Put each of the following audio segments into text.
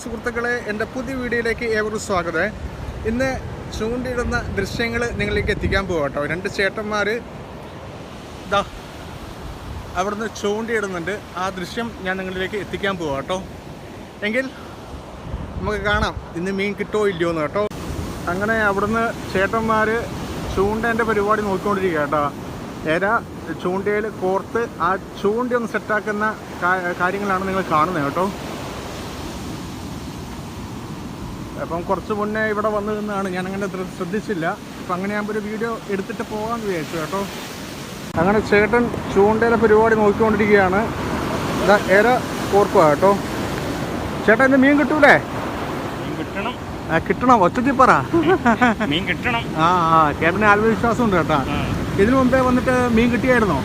സുഹൃത്തുക്കളെ, എൻ്റെ പുതിയ വീഡിയോയിലേക്ക് ഏവർക്കും സ്വാഗതം. ഇന്ന് ചൂണ്ടിയിടുന്ന ദൃശ്യങ്ങൾ നിങ്ങളിലേക്ക് എത്തിക്കാൻ പോകാം കേട്ടോ. രണ്ട് ചേട്ടന്മാർ ഇതാ അവിടുന്ന് ചൂണ്ടിയിടുന്നുണ്ട്. ആ ദൃശ്യം ഞാൻ നിങ്ങളിലേക്ക് എത്തിക്കാൻ പോകാം കേട്ടോ. എങ്കിൽ നമുക്ക് കാണാം ഇന്ന് മീൻ കിട്ടുമോ ഇല്ലയോ എന്ന് കേട്ടോ. അങ്ങനെ അവിടുന്ന് ചേട്ടന്മാർ ചൂണ്ടേൻ്റെ പരിപാടി നോക്കിക്കൊണ്ടിരിക്കുക കേട്ടോ. ഏര ചൂണ്ടയിൽ കോർത്ത് ആ ചൂണ്ടി ഒന്ന് സെറ്റാക്കുന്ന കാര്യങ്ങളാണ് നിങ്ങൾ കാണുന്നത് കേട്ടോ. അപ്പം കുറച്ച് മുന്നേ ഇവിടെ വന്നു നിന്നാണ്, ഞാനങ്ങനെ ശ്രദ്ധിച്ചില്ല. അപ്പം അങ്ങനെ ആകുമ്പോൾ ഒരു വീഡിയോ എടുത്തിട്ട് പോകാമെന്ന് വിചാരിച്ചു കേട്ടോ. അങ്ങനെ ചേട്ടൻ ചൂണ്ടയിലെ പരിപാടി നോക്കിക്കൊണ്ടിരിക്കുകയാണ്. ഇതാ ഏര കോർക്കുക കേട്ടോ. ചേട്ടാ ഇന്ന് മീൻ കിട്ടൂലേ? കിട്ടണം, ഒറ്റയ്ക്ക് പറ. മീൻ കിട്ടണം. ചേട്ടന് ആത്മവിശ്വാസം ഉണ്ട് കേട്ടോ. ഇതിനു മുമ്പേ വന്നിട്ട് മീൻ കിട്ടിയായിരുന്നോ?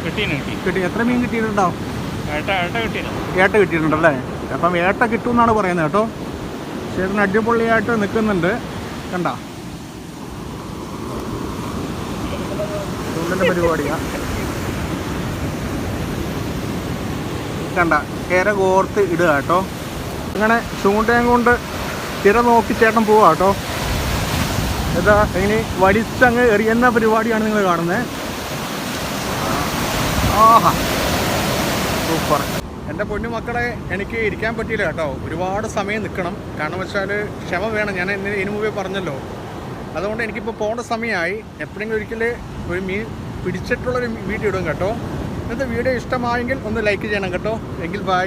കിട്ടി. എത്ര മീൻ കിട്ടിയിട്ടുണ്ടാവും? ഏട്ട കിട്ടിയിട്ടുണ്ടല്ലേ? അപ്പം ഏട്ട കിട്ടുമെന്നാണ് പറയുന്നത് കേട്ടോ. ചേട്ടൻ അടിപൊളിയായിട്ട് നിൽക്കുന്നുണ്ട്. കണ്ട ചൂണ്ടൻ്റെ പരിപാടിയാ. കണ്ട ഏര കോർത്ത് ഇടുക കേട്ടോ. അങ്ങനെ ചൂണ്ടയും കൊണ്ട് തിര നോക്കി ചേട്ടൻ പോവാ കേട്ടോ. ഇതാ ഇനി വലിച്ചങ്ങ് എറിയുന്ന പരിപാടിയാണ് നിങ്ങൾ കാണുന്നത്. ആഹാ, സൂപ്പർ. എൻ്റെ പൊന്നു മക്കളെ, എനിക്ക് ഇരിക്കാൻ പറ്റിയില്ല കേട്ടോ. ഒരുപാട് സമയം നിൽക്കണം. കാരണം വെച്ചാൽ ക്ഷമ വേണം. ഞാൻ ഇതിനു മുമ്പേ പറഞ്ഞല്ലോ. അതുകൊണ്ട് എനിക്കിപ്പോൾ പോകേണ്ട സമയമായി. എപ്പോഴെങ്കിലും ഒരിക്കൽ ഒരു മീൻ പിടിച്ചിട്ടുള്ളൊരു വീഡിയോ ഇടും കേട്ടോ. ഇന്നത്തെ വീഡിയോ ഇഷ്ടമായെങ്കിൽ ഒന്ന് ലൈക്ക് ചെയ്യണം കേട്ടോ. എങ്കിൽ ബൈ.